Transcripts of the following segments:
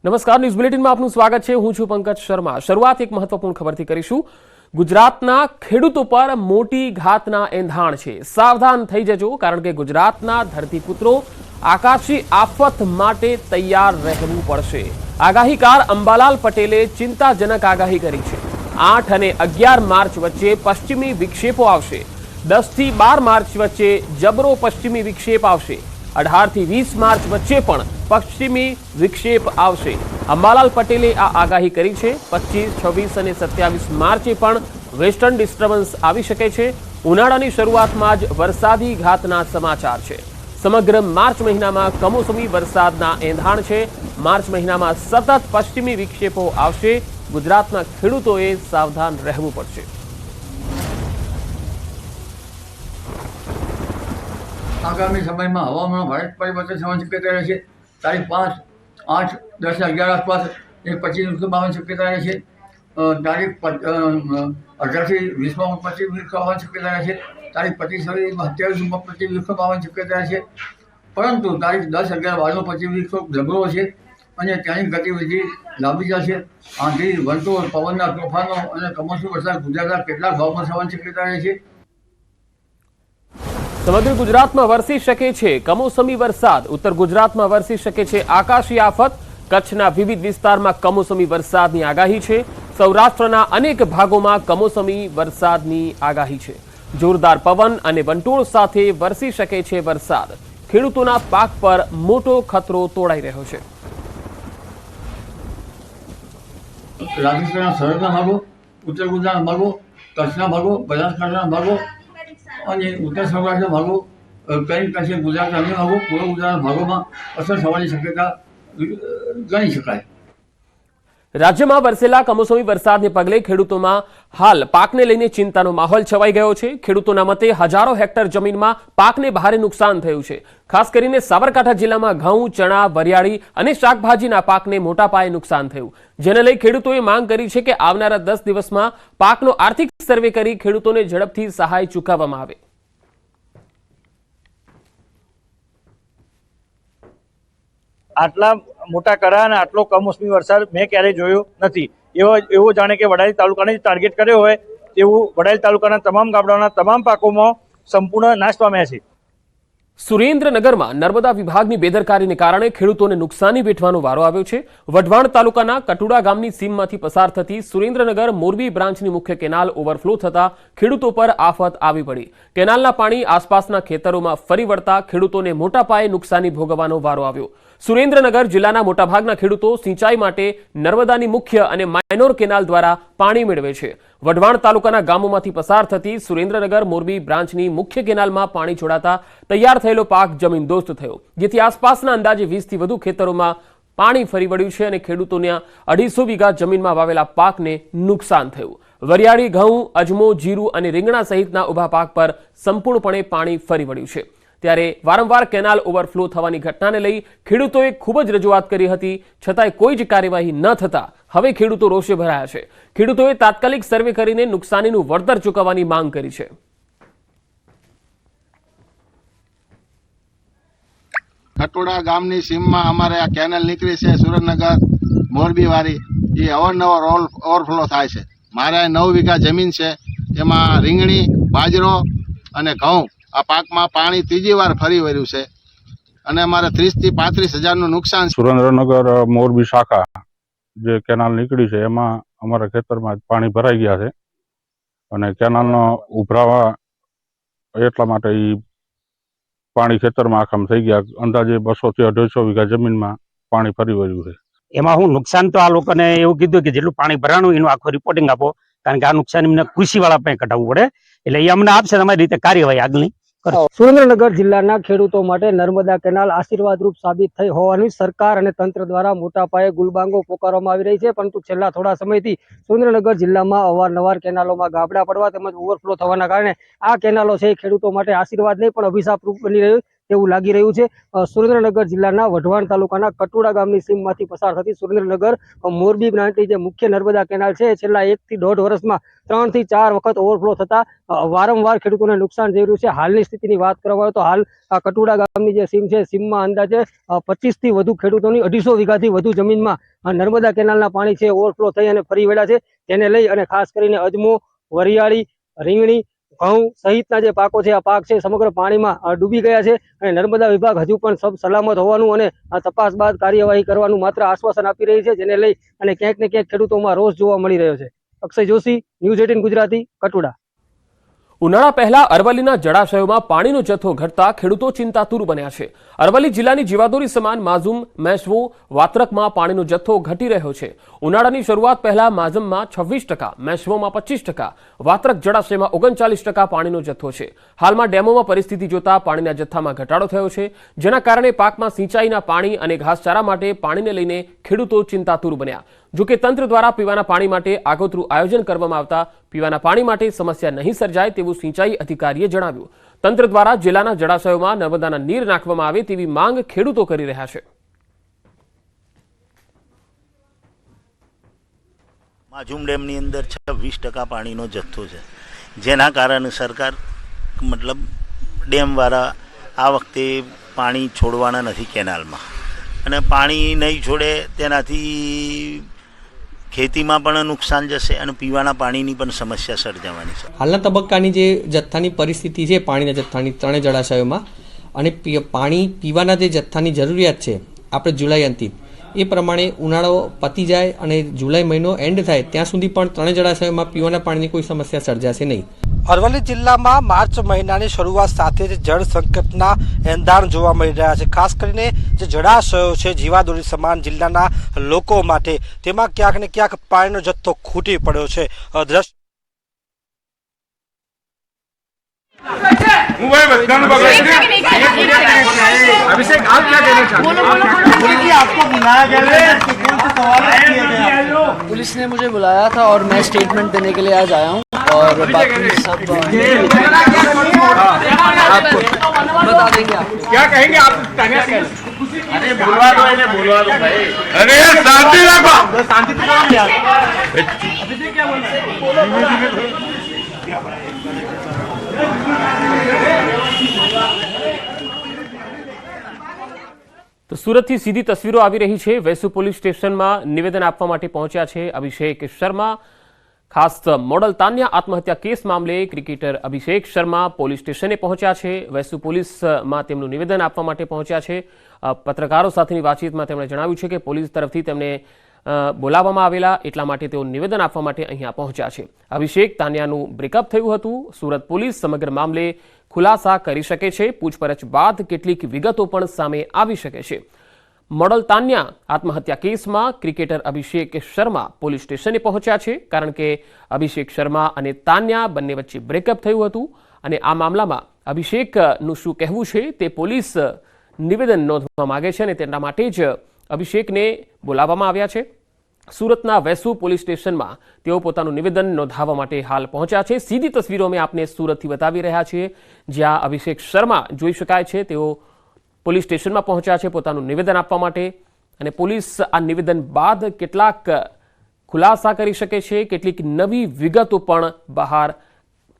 નમસ્કાર, ન્યૂઝ બુલેટિનમાં આપનું સ્વાગત છે। હું છું પંકજ શર્મા। શરૂઆત એક મહત્વપૂર્ણ ખબરથી કરીશું। ગુજરાતના ખેડૂતો પર મોટી ઘાતના એંધાણ છે। સાવધાન થઈ જજો, કારણ કે ગુજરાતના ધરતીપુત્રો આકાશી આફત માટે તૈયાર રહેવું પડશે। આગાહીકાર અંબાલાલ પટેલે ચિંતાજનક આગાહી કરી છે। 8 અને 11 માર્ચ વચ્ચે પશ્ચિમી વિક્ષેપો આવશે। 10 થી 12 માર્ચ વચ્ચે જબરો પશ્ચિમી વિક્ષેપ આવશે। 18 થી 20 માર્ચ વચ્ચે પણ પશ્ચિમી વિક્ષેપ આવશે। અંબાલાલ પટેલે આ આગાહી કરી છે। 25, 26 અને 27 માર્ચે પણ વેસ્ટર્ન ડિસ્ટર્બન્સ આવી શકે છે। ઉનાળાની શરૂઆતમાં જ વરસાદી ઘાતના સમાચાર છે। સમગ્ર માર્ચ મહિનામાં કમોસમી વરસાદના એંધાણ છે। માર્ચ મહિનામાં સતત પશ્ચિમી વિક્ષેપો આવશે। ગુજરાતના ખેડૂતોએ સાવધાન રહેવું પડશે। आगामी समय में हवामान भारे परिवर्तन थવાની शक्यता रहશે। तारीख 5, 8, 10, 11 आसपास 25 शक्यता रहશે। तारीख 18 થી 20 में 25 આવવાની શક્યતા રહેશે। तारीख 25, 27 में 25 આવવાની શક્યતા રહેશે। પરંતુ તારીખ 10, 11, 12 25 જબરો છે અને તેની ગતિવિધિ લાંબી જશે। આંધી, વંટોળ, પવનના તોફાનો અને કમોસમી વરસાદ ગુજરાતના કેટલાક ભાગમાં થવાની શક્યતા રહેશે। સમગ્ર ગુજરાતમાં વરસી શકે છે કમોસમી વરસાદ। ઉત્તર ગુજરાતમાં વરસી શકે છે આકાશી આફત। કચ્છના વિવિધ વિસ્તારમાં કમોસમી વરસાદની આગાહી છે। સૌરાષ્ટ્રના અનેક ભાગોમાં કમોસમી વરસાદની આગાહી છે। જોરદાર પવન અને વંટોળ સાથે વરસી શકે છે વરસાદ। ખેડૂતોના પાક પર મોટો ખતરો તોડાઈ રહ્યો છે। રાજસ્થાનના સરહદના ભાગો, ઉત્તર ગુજરાતના ભાગો, કચ્છના ભાગો, બનાસકાંઠાના ભાગો અને ઉત્તર સૌરાષ્ટ્રના ભાગો, કંઈક અંશે ગુજરાતના અન્ય ભાગો, પૂર્વ ગુજરાતના ભાગોમાં અસર થવાની શક્યતા ગણી શકાય। રાજ્યમાં વરસેલા કમોસમી વરસાદને પગલે ખેડૂતોમાં હાલ પાકને લઈને ચિંતાનો માહોલ છવાઈ ગયો છે। ખેડૂતોના મતે હજારો હેક્ટર જમીનમાં પાકને ભારે નુકસાન થયું છે। ખાસ કરીને સાબરકાંઠા જિલ્લામાં ઘઉં, ચણા, વરિયાળી અને શાકભાજીના પાકને મોટા પાયે નુકસાન થયું, જેને લઈ ખેડૂતોએ માંગ કરી છે કે આવનારા 10 દિવસમાં પાકનો આર્થિક સર્વે કરી ખેડૂતોને ઝડપથી સહાય ચૂકવવામાં આવે। આટલા મોટા કરા અને આટલો કમોસમી વરસાદ મેં ક્યારેય જોયો નથી। એવો જાણે કે વડાલી તાલુકાને ટાર્ગેટ કર્યો હોય તેવું વડાલી તાલુકાના તમામ ગામડાઓના તમામ પાકોમાં સંપૂર્ણ નાશ પામ્યા છે। સુરેન્દ્રનગરમાં નર્મદા વિભાગની બેદરકારીને કારણે ખેડૂતોને નુકસાની વેઠવાનો વારો આવ્યો છે। વઢવાણ તાલુકાના કટુડા ગામની સીમમાંથી પસાર થતી સુરેન્દ્રનગર મોરબી બ્રાન્ચની મુખ્ય કેનાલ ઓવરફ્લો થતા ખેડૂતો પર આફત આવી પડી। કેનાલના પાણી આસપાસના ખેતરોમાં ફરી વળતા ખેડૂતોને મોટા પાયે નુકસાની ભોગવવાનો વારો આવ્યો। સુરેન્દ્રનગર જિલ્લાના મોટાભાગના ખેડૂતો સિંચાઈ માટે નર્મદાની મુખ્ય અને માઇનોર કેનાલ દ્વારા પાણી મેળવે છે। વઢવાણ તાલુકાના ગામોમાંથી પસાર થતી સુરેન્દ્રનગર મોરબી બ્રાન્ચની મુખ્ય કેનાલમાં પાણી છોડાતા તૈયાર થયેલો પાક જમીનદોસ્ત થયો, જેથી આસપાસના અંદાજે 20 થી વધુ ખેતરોમાં પાણી ફરી વળ્યું છે અને ખેડૂતોના 250 વીઘા જમીનમાં વાવેલા પાકને નુકસાન થયું। વરિયાળી, ઘઉં, અજમો, જીરું અને રીંગણા સહિતના ઉભા પાક પર સંપૂર્ણપણે પાણી ફરી વળ્યું છે। ત્યારે વારંવાર કેનાલ ઓવરફ્લો થવાની ઘટનાને લઈ ખેડૂતોએ ખૂબ જ રજૂઆત કરી હતી, છતાંય કોઈ જ કાર્યવાહી ન થતા હવે ખેડૂતો રોષે ભરાયા છે। ખેડૂતોએ તાત્કાલિક સર્વે કરીને નુકસાનીનું વળતર ચૂકવવાની માંગ કરી છે। કટોડા ગામની સીમમાં અમારે આ કેનાલ નીકળી છે સુરેન્દ્રનગર મોરબી વાળી, એ અવારનવાર ઓવરફ્લો થાય છે। મારે 9 વીઘા જમીન છે, એમાં રીંગણી, બાજરો અને ઘઉં આ પાકમાં પાણી ત્રીજી વાર ફરી વળ્યું છે અને અમારે 30 થી 35 હજારનું નુકસાન છે। સુરેન્દ્રનગર મોરબી શાખા જે કેનાલ નીકળી છે એમાં અમારા ખેતરમાં પાણી ભરાઈ ગયા છે અને કેનાલનો ઉભરાવા એટલા માટે પાણી ખેતરમાં આખામ થઈ ગયા। અંદાજે 200 થી 250 વીઘા જમીનમાં પાણી ફરી વળ્યું છે। એમાં હું નુકસાન તો આ લોકોને એવું કીધું કે જેટલું પાણી ભરાણું એનું આખું રિપોર્ટિંગ આપો, કારણ કે આ નુકસાન એમને કૃષિવાળા પાસે કઢાવવું પડે, એટલે એ અમને આપશે, તમારી રીતે કાર્યવાહી આગળની। સુરેન્દ્રનગર જિલ્લાના ખેડૂતો માટે નર્મદા કેનાલ આશીર્વાદરૂપ સાબિત થઈ હોવાની સરકાર અને તંત્ર દ્વારા મોટા પાયે ગુલબાંગો પોકારવામાં આવી રહી છે, પરંતુ છેલ્લા થોડા સમયથી સુરેન્દ્રનગર જિલ્લામાં અવારનવાર કેનાલોમાં ગાબડા પડવા તેમજ ઓવરફ્લો થવાના કારણે આ કેનાલો છે ખેડૂતો માટે આશીર્વાદ નહીં પણ અભિશાપરૂપ બની રહ્યું તેવું લાગી રહ્યું છે. સુરેન્દ્રનગર જિલ્લાના વઢવાણ તાલુકાના કટુડા ગામની સીમમાંથી પસાર થતી સુરેન્દ્રનગર મોરબી બ્રાન્ચની જે મુખ્ય નર્મદા કેનાલ છે, છેલ્લા 1 થી 1.5 વર્ષમાં 3 થી 4 વખત ઓવરફ્લો થતા વારંવાર ખેડૂતોને નુકસાન થઈ રહ્યું છે. હાલની સ્થિતિની વાત કરવામાં આવે તો હાલ આ કટુડા ગામની જે સીમ છે, સીમમાં અંદાજે 25 થી વધુ ખેડૂતોની 250 વીઘાથી વધુ જમીનમાં નર્મદા કેનાલના પાણી છે ઓવરફ્લો થઈ અને ફરી વળ્યા છે. જેને લઈ અને ખાસ કરીને અજમો, વરિયાળી, રીંગણી, ઘઉં સહિતના જે પાકો છે, આ પાક છે સમગ્ર પાણીમાં ડૂબી ગયા છે. અને નર્મદા વિભાગ હજુ પણ સબ સલામત હોવાનું અને આ તપાસ બાદ કાર્યવાહી કરવાનું માત્ર આશ્વાસન આપી રહી છે, જેને લઈ અને ક્યાંક ને ક્યાંક ખેડૂતોમાં રોષ જોવા મળી રહ્યો છે. અક્ષય જોશી, ન્યૂઝ 18 ગુજરાતી, કટુડા. ઉનાળા પહેલા અરવલ્લીના જળાશયોમાં પાણીનો જથ્થો ઘટતા ખેડૂતો ચિંતાતુર બન્યા છે. અરવલ્લી જિલ્લાની જીવાદોરી સમાન માઝુમ, મેશ્વો, વાત્રકમાં પાણીનો જથ્થો ઘટી રહ્યો છે. ઉનાળાની શરૂઆત પહેલા માઝમમાં 26%, મેશ્વોમાં 25%, વાત્રક જળાશયમાં 39% પાણીનો જથ્થો છે. હાલમાં ડેમોમાં પરિસ્થિતિ જોતા પાણીના જથ્થામાં ઘટાડો થયો છે, જેના કારણે પાકમાં સિંચાઈના પાણી અને ઘાસચારા માટે પાણીને લઈને ખેડૂતો ચિંતાતુર બન્યા. જોકે તંત્ર દ્વારા પીવાના પાણી માટે આગોતરું આયોજન કરવામાં આવતા પીવાના પાણી માટે સમસ્યા નહીં સર્જાય તેવું સિંચાઈ અધિકારીએ જણાવ્યું. તંત્ર દ્વારા જિલ્લાના જળાશયોમાં નર્મદાના નીર નાખવામાં આવે તેવી માંગ ખેડૂતો કરી રહ્યા છે. માઝુમ ડેમની અંદર 26% પાણીનો જથ્થો છે, જેના કારણે સરકાર મતલબ ડેમવાળા આ વખતે પાણી છોડવાના નથી કેનાલમાં, અને પાણી નહીં છોડે તેનાથી ખેતીમાં પણ નુકસાન જશે અને પીવાના પાણીની પણ સમસ્યા સર્જાવાની છે. હાલના તબક્કાની જે જથ્થાની પરિસ્થિતિ છે, પાણીના જથ્થાની ત્રણેય જળાશયોમાં, અને પાણી પીવાના જે જથ્થાની જરૂરિયાત છે આપણે જુલાઈ અંતિમ એ પ્રમાણે ઉનાળો પતી જાય અને જુલાઈ મહિનો એન્ડ થાય ત્યાં સુધી પણ ત્રણેય જળાશયોમાં પીવાના પાણીની કોઈ સમસ્યા સર્જાશે નહીં. અરવલ્લી જિલ્લામાં માર્ચ મહિનાની શરૂઆત સાથે જ જળ સંકટના એંધાણ જોવા મળી રહ્યા છે. ખાસ કરીને જે જળાશયો છે જીવાદોરી સમાન જિલ્લાના લોકો માટે, તેમાં ક્યાંક ને ક્યાંક પાણીનો જથ્થો ખૂટી પડ્યો છે. अभिषेक, आप क्या कहना चाहते हैं? आपको बुलाया गया है, कौन से सवाल किए गए? पुलिस ने मुझे बुलाया था और मैं स्टेटमेंट देने के लिए आज आया हूँ, और बाकी सब आपको बता देंगे. आपको क्या कहेंगे आप? अरे बोलवा दो भाई. अरे शांति रखो, शांति तो बोलो यार. अभिषेक क्या बोल रहे हैं? તો સુરતથી સીધી તસવીરો આવી રહી છે. વેસુ પોલીસ સ્ટેશનમાં નિવેદન આપવા માટે પહોંચ્યા છે અભિષેક શર્મા. ખાસ મોડલ તાન્યા આત્મહત્યા કેસ મામલે ક્રિકેટર અભિષેક શર્મા પોલીસ સ્ટેશને પહોંચ્યા છે. વેસુ પોલીસમાં તેમનું નિવેદન આપવા માટે પહોંચ્યા છે. પત્રકારો સાથેની વાતચીતમાં તેમણે જણાવ્યું છે કે પોલીસ તરફથી તેમને બોલાવવામાં આવેલા, એટલા માટે તેઓ નિવેદન આપવા માટે અહીંયા પહોંચ્યા છે. અભિષેક તાન્યાનું બ્રેકઅપ થયું હતું. સુરત પોલીસ સમગ્ર મામલે ખુલાસા કરી શકે છે. પૂછપરછ બાદ કેટલીક વિગતો પણ સામે આવી શકે છે. મોડલ તાન્યા આત્મહત્યા કેસમાં ક્રિકેટર અભિષેક શર્મા પોલીસ સ્ટેશને પહોંચ્યા છે, કારણ કે અભિષેક શર્મા અને તાન્યા બંને વચ્ચે બ્રેકઅપ થયું હતું, અને આ મામલામાં અભિષેકનું શું કહેવું છે તે પોલીસ નિવેદન નોંધવા માંગે છે, અને તેના માટે જ અભિષેકને બોલાવવામાં આવ્યા છે. સુરતના વેસુ પોલીસ સ્ટેશનમાં તેઓ પોતાનું નિવેદન નોંધાવવા માટે હાલ પહોંચ્યા છે. સીધી તસવીરો અમે આપને સુરતથી બતાવી રહ્યા છીએ, જ્યાં અભિષેક શર્મા જોઈ શકાય છે તેઓ પોલીસ સ્ટેશનમાં પહોંચ્યા છે પોતાનું નિવેદન આપવા માટે, અને પોલીસ આ નિવેદન બાદ કેટલાક ખુલાસા કરી શકે છે, કેટલીક નવી વિગતો પણ બહાર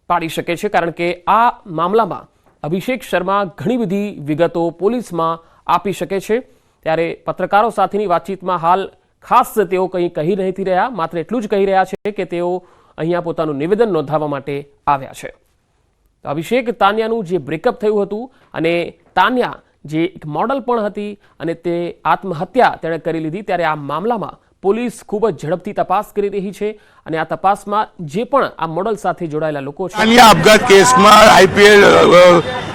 પાડી શકે છે, કારણ કે આ મામલામાં અભિષેક શર્મા ઘણી બધી વિગતો પોલીસમાં આપી શકે છે. ત્યારે પત્રકારો સાથેની વાતચીતમાં હાલ ખાસ તેઓ કંઈ કહી નથી રહ્યા, માત્ર એટલું જ કહી રહ્યા છે કે તેઓ અહીંયા પોતાનું નિવેદન નોંધાવવા માટે આવ્યા છે. અભિષેક તાન્યાનું જે બ્રેકઅપ થયું હતું, અને તાન્યા જે એક મોડલ પણ હતી અને તે આત્મહત્યા તેણે કરી લીધી, ત્યારે આ મામલામાં પોલીસ ખૂબ જ ઝડપથી તપાસ કરી રહી છે, અને આ તપાસમાં જે પણ આ મોડલ સાથે જોડાયેલા લોકો છે. તાન્યા આપઘાત કેસમાં આઈપીએલ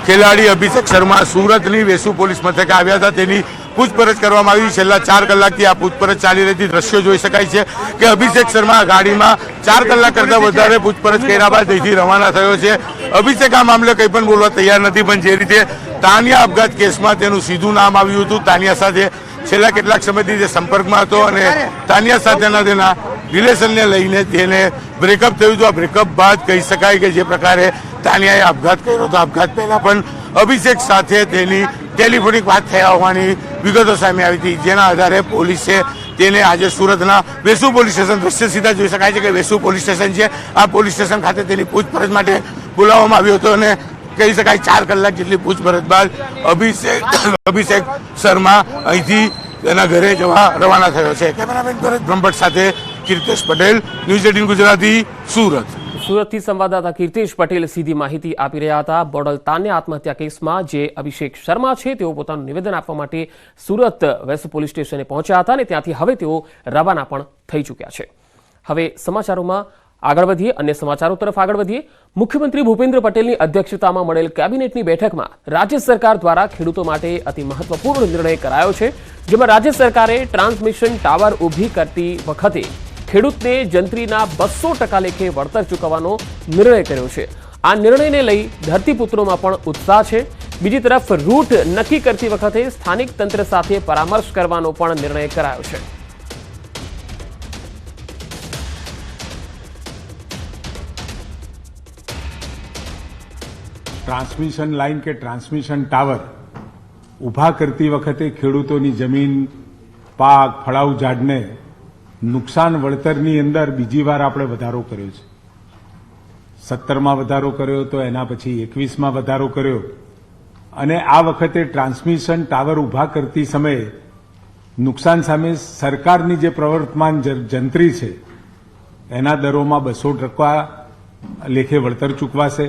ખેલાડી અભિષેક શર્મા સુરતની વેસુ પોલીસ મથકે આવ્યા હતા. તેની પૂછપરછ કરવામાં આવી. છેલ્લા 4 કલાકથી આ પૂછપરછ ચાલી રહી હતી. દ્રશ્યો જોઈ શકાય છે કે અભિષેક શર્મા ગાડીમાં 4 કલાક કરતાં વધારે પૂછપરછ કર્યા બાદ અહીંથી રવાના થયો છે. અભિષેક આ મામલે કંઈ પણ બોલવા તૈયાર નથી, પણ જે રીતે તાન્યા આપઘાત કેસમાં તેનું સીધું નામ આવ્યું હતું, તાન્યા સાથે છેલ્લા કેટલાક સમયથી જે સંપર્કમાં હતો, અને તાન્યા સાથેના તેના રિલેશનને લઈને તેને બ્રેકઅપ થયું હતું. આ બ્રેકઅપ બાદ કહી શકાય કે જે પ્રકારે તાન્યાએ આપઘાત કર્યો હતો, આપઘાત પહેલા પણ અભિષેક સાથે તેની ટેલિફોનિક વાત થયા હોવાની વિગતો સામે આવી હતી, જેના આધારે પોલીસે તેને આજે સુરતના વેસુ પોલીસ સ્ટેશન, દ્રશ્ય સીધા જોઈ શકાય છે કે વેસુ પોલીસ સ્ટેશન છે, આ પોલીસ સ્ટેશન ખાતે તેની પૂછપરછ માટે બોલાવવામાં આવ્યો હતો અને કહી શકાય 4 કલાક જેટલી પૂછપરછ બાદ અભિષેક શર્મા અહીંથી તેના ઘરે જવા રવાના થયો છે. કેમેરામેન ભરત બ્રહ્મભટ્ટ સાથે કીર્તેશ પટેલ, ન્યૂઝ 18 ગુજરાતી, સુરત. સુરતથી સંવાદદાતા કીર્તેશ પટેલ સીધી માહિતી આપી રહ્યા હતા. બોડલ તાન્ય આત્મહત્યા કેસમાં જે અભિષેક શર્મા છે તેઓ પોતાનું નિવેદન આપવા માટે સુરત વેસ્ટ પોલીસ સ્ટેશને પહોંચ્યા હતા અને ત્યાંથી હવે તેઓ રવાના પણ થઈ ચૂક્યા છે. હવે સમાચારોમાં આગળ વધીએ, અન્ય સમાચારો તરફ આગળ વધીએ. મુખ્યમંત્રી ભૂપેન્દ્ર પટેલની અધ્યક્ષતામાં મળેલ કેબિનેટની બેઠકમાં રાજ્ય સરકાર દ્વારા ખેડૂતો માટે અતિ મહત્વપૂર્ણ નિર્ણય કરાયો છે, જેમાં રાજ્ય સરકારે ટ્રાન્સમિશન ટાવર ઊભી કરતી વખતે ખેડૂતને જંત્રીના 200% લેખે વળતર ચૂકવવાનો નિર્ણય કર્યો છે. આ નિર્ણયને લઈ ધરતીપુત્રોમાં પણ ઉત્સાહ છે. બીજી તરફ રૂટ નક્કી કરતી વખતે સ્થાનિક તંત્ર સાથે પરામર્શ કરવાનો પણ નિર્ણય કરાયો છે. ટ્રાન્સમિશન લાઇન કે ટ્રાન્સમિશન ટાવર ઊભા કરતી વખતે ખેડૂતોની જમીન, પાક, ફળાઉ ઝાડને નુકસાન વળતરની અંદર બીજી વાર આપણે વધારો કર્યો છે. 17માં વધારો કર્યો તો એના પછી 21માં વધારો કર્યો અને આ વખતે ટ્રાન્સમિશન ટાવર ઊભા કરતી સમયે નુકસાન સામે સરકારની જે પ્રવર્તમાન જંત્રી છે એના દરોમાં 200% લેખે વળતર ચૂકવાશે.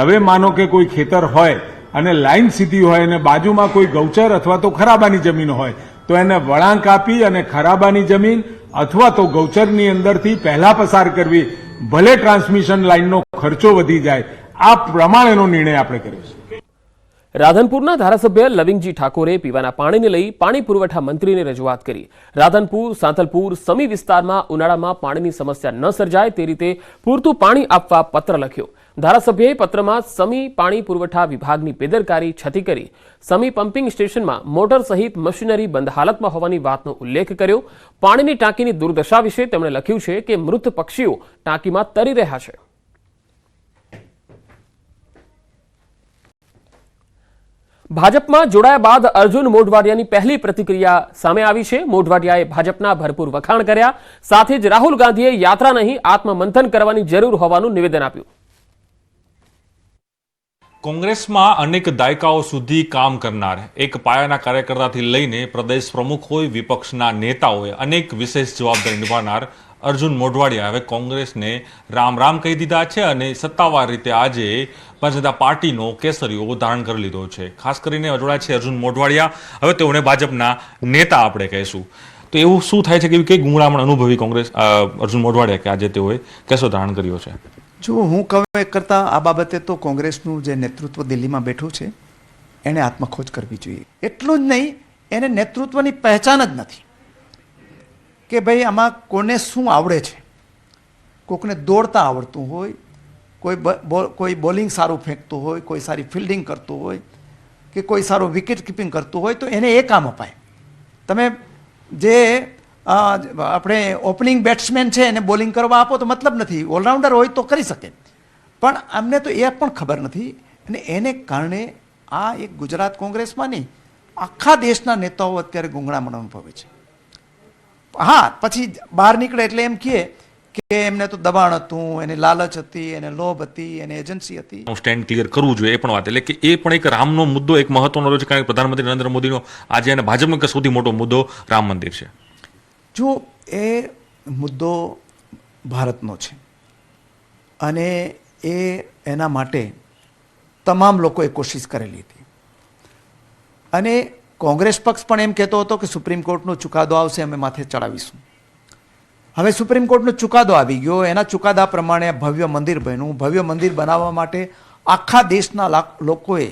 હવે માનો કે કોઈ ખેતર હોય અને લાઈન સીધી હોય અને બાજુમાં કોઈ ગૌચર અથવા તો ખરાબાની જમીન હોય તો એને વળાંક આપી અને ખરાબાની જમીન અથવા તો ગૌચરની અંદરથી પહેલા પસાર કરવી, ભલે ટ્રાન્સમિશન લાઇનનો ખર્ચો વધી જાય, આ પ્રમાણેનો નિર્ણય આપણે કર્યો છે. રાધનપુરના ધારાસભ્ય લવિંગજી ઠાકોરે પીવાના પાણીને લઈ પાણી પુરવઠા મંત્રીને રજૂઆત કરી. રાધનપુર, સાંતલપુર, સમી વિસ્તારમાં ઉનાળામાં પાણીની સમસ્યા ન સર્જાય તે રીતે પૂરતું પાણી આપવા પત્ર લખ્યો. ધારાસભ્યએ પત્રમાં સમી પાણી પુરવઠા વિભાગની બેદરકારી છતી કરી સમી પમ્પિંગ સ્ટેશનમાં મોટર સહિત મશીનરી બંધ હાલતમાં હોવાની વાતનો ઉલ્લેખ કર્યો. પાણીની ટાંકીની દુર્દશા વિશે તેમણે લખ્યું છે કે મૃત પક્ષીઓ ટાંકીમાં તરી રહ્યા છે. ભાજપમાં જોડાયા બાદ અર્જુન મોઢવાડિયાની પહેલી પ્રતિક્રિયા સામે આવી છે. મોઢવાડિયાએ ભાજપના ભરપૂર વખાણ કર્યા. સાથે જ રાહુલ ગાંધીએ યાત્રા નહીં આત્મમંથન કરવાની જરૂર હોવાનું નિવેદન આપ્યું. કોંગ્રેસમાં અનેક દાયકાઓ સુધી કામ કરનાર એક પાયાના કાર્યકર્તાથી લઈને પ્રદેશ પ્રમુખ હોય, વિપક્ષના નેતા હોય, અનેક વિશેષ જવાબદારી નિભાવનાર અર્જુન મોઢવાડિયા હવે કોંગ્રેસને રામ રામ કહી દીધા છે અને સત્તાવાર રીતે આજે ભારતીય જનતા પાર્ટીનો કેસરીઓ ધારણ કરી લીધો છે. ખાસ કરીને જોડાયા છે અર્જુન મોઢવાડિયા. હવે તેઓને ભાજપના નેતા આપણે કહીશું. તો એવું શું થાય છે કે કઈ ગુંગળામણ અનુભવી કોંગ્રેસ અર્જુન મોઢવાડિયા કે આજે તેઓએ કેસો ધારણ કર્યો છે? જો હું કહું એ કરતાં આ બાબતે તો કોંગ્રેસનું જે નેતૃત્વ દિલ્હીમાં બેઠું છે એણે આત્મખોજ કરવી જોઈએ. એટલું જ નહીં, એને નેતૃત્વની પહેચાન જ નથી કે ભાઈ આમાં કોને શું આવડે છે. કોકને દોડતા આવડતું હોય, કોઈ બોલિંગ સારું ફેંકતું હોય, કોઈ સારી ફિલ્ડિંગ કરતું હોય કે કોઈ સારું વિકેટ કીપિંગ કરતું હોય તો એને એ કામ અપાય. તમે જે આપણે ઓપનિંગ બેટ્સમેન છે એને બોલિંગ કરવા આપો તો મતલબ નથી. ઓલરાઉન્ડર હોય તો કરી શકે, પણ અમને તો એ પણ ખબર નથી અને એને કારણે આ એક ગુજરાત કોંગ્રેસમાં નહીં, આખા દેશના નેતાઓ અત્યારે ગુંગળામણ અનુભવે છે. હા, પછી બહાર નીકળે એટલે એમ કહે કે એમને તો દબાણ હતું, એને લાલચ હતી, એને લોભ હતી, એને એજન્સી હતી. સ્ટેન્ડ ક્લિયર કરવું જોઈએ એ પણ વાત, એટલે કે એ પણ એક રામનો મુદ્દો એક મહત્વનો રહ્યો છે, કારણ કે પ્રધાનમંત્રી નરેન્દ્ર મોદીનો આજે અને ભાજપનો એક સૌથી મોટો મુદ્દો રામ મંદિર છે. જો એ મુદ્દો ભારતનો છે અને એના માટે તમામ લોકોએ કોશિશ કરેલી હતી અને કોંગ્રેસ પક્ષ પણ એમ કહેતો હતો કે સુપ્રીમ કોર્ટનો ચુકાદો આવશે, અમે માથે ચડાવીશું. હવે સુપ્રીમ કોર્ટનો ચુકાદો આવી ગયો, એના ચુકાદા પ્રમાણે ભવ્ય મંદિર બન્યું. ભવ્ય મંદિર બનાવવા માટે આખા દેશના લોકોએ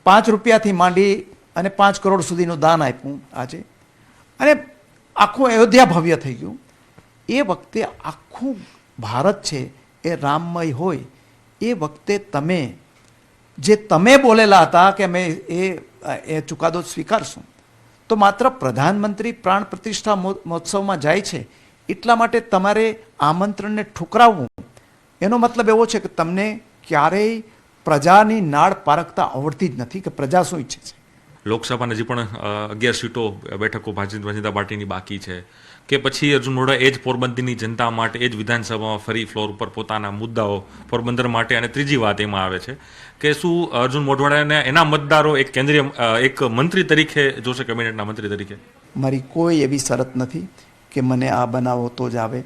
5 રૂપિયાથી માંડી અને 5 કરોડ સુધીનું દાન આપ્યું આજે, અને આખું અયોધ્યા ભવ્ય થઈ ગયું. એ વખતે આખું ભારત છે એ રામમય હોય એ વખતે તમે બોલેલા હતા કે અમે એ ચુકાદો સ્વીકારશું, તો માત્ર પ્રધાનમંત્રી પ્રાણ પ્રતિષ્ઠા મહોત્સવમાં જાય છે એટલા માટે તમારે આમંત્રણને ઠુકરાવવું, એનો મતલબ એવો છે કે તમને ક્યારેય પ્રજાની નાળ પારખતા આવડતી જ નથી કે પ્રજા શું ઈચ્છે છે. લોકસભાને હજી પણ 11 સીટો બેઠકો ભારતીય જનતા પાર્ટીની બાકી છે કે પછી અર્જુન મોઢવા એ જ પોરબંદરની જનતા માટે એ જ વિધાનસભામાં ફરી ફ્લોર ઉપર પોતાના મુદ્દાઓ પોરબંદર માટે, અને ત્રીજી વાત એમાં આવે છે કે શું અર્જુન મોઢવાડિયાને એના મતદારો એક કેન્દ્રીય એક મંત્રી તરીકે જોશે, કેબિનેટના મંત્રી તરીકે? મારી કોઈ એવી શરત નથી કે મને આ બનાવો તો જ આવે.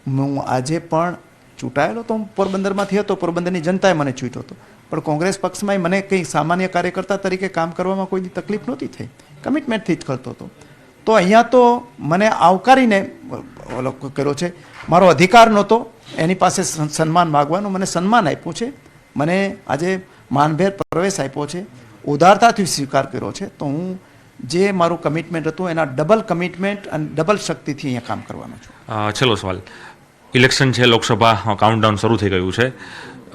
હું આજે પણ ચૂંટાયેલો તો હું પોરબંદરમાંથી હતો, પોરબંદરની જનતાએ મને ચૂંટ્યો હતો, પણ કોંગ્રેસ પક્ષમાં મને કંઈ સામાન્ય કાર્યકર્તા તરીકે કામ કરવામાં કોઈ તકલીફ નહોતી થઈ, કમિટમેન્ટથી જ કરતો હતો. તો અહીંયા તો મને આવકારીને ઓલો કર્યો છે. મારો અધિકાર નહોતો એની પાસે સન્માન માગવાનું, મને સન્માન આપ્યું છે, મને આજે માનભેર પ્રવેશ આપ્યો છે, ઉદારતાથી સ્વીકાર કર્યો છે. તો હું જે મારું કમિટમેન્ટ હતું એના ડબલ કમિટમેન્ટ અને ડબલ શક્તિથી અહીંયા કામ કરવાનો છું. છેલ્લો સવાલ, ઇલેક્શન છે, લોકસભા કાઉન્ટડાઉન શરૂ થઈ ગયું છે.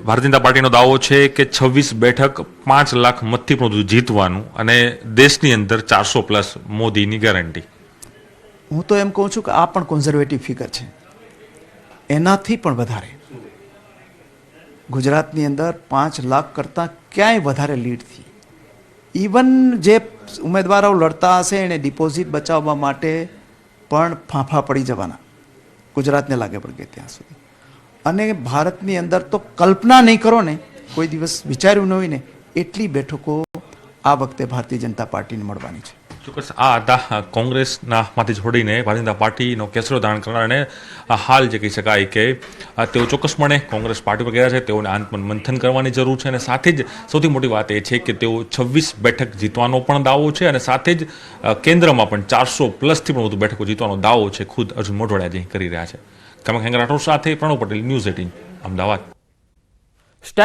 ભારતીય જનતા પાર્ટીનો દાવો છે કે 26 બેઠક 5 લાખ મતથી પણ વધુ જીતવાનું, અને દેશની અંદર 400+ મોદીની ગેરંટી. હું તો એમ કહું છું કે આ પણ કોન્ઝર્વેટિવ ફિગર છે. એનાથી પણ વધારે ગુજરાતની અંદર 5 લાખ કરતાં ક્યાંય વધારે લીડથી, ઇવન જે ઉમેદવારો લડતા હશે એને ડિપોઝિટ બચાવવા માટે પણ ફાંફા પડી જવાના, ગુજરાતને લાગે પડે ત્યાં સુધી. અને ભારતની અંદર તો કલ્પના નહીં કરો ને, કોઈ દિવસ વિચાર્યું ન હોય ને, એટલી બેઠકો આ વખતે ભારતીય જનતા પાર્ટીને મળવાની છે. ચોક્કસ આ હતા કોંગ્રેસના માંથી છોડીને ભારતીય જનતા પાર્ટીનો કેસરો ધારણ કરનારને હાલ જે કહી શકાય કે તેઓ ચોક્કસપણે કોંગ્રેસ પાર્ટી પર ગયા છે. તેઓને મંથન કરવાની જરૂર છે, અને સાથે જ સૌથી મોટી વાત એ છે કે તેઓ 26 બેઠક જીતવાનો પણ દાવો છે, અને સાથે જ કેન્દ્રમાં પણ 400+ થી પણ વધુ બેઠકો જીતવાનો દાવો છે ખુદ અર્જુન મોઢવાડિયા કરી રહ્યા છે. કમક હેંગ રાઠોડ સાથે પ્રણવ પટેલ, ન્યૂઝ 18 અમદાવાદ. સ્ટેચ્યુ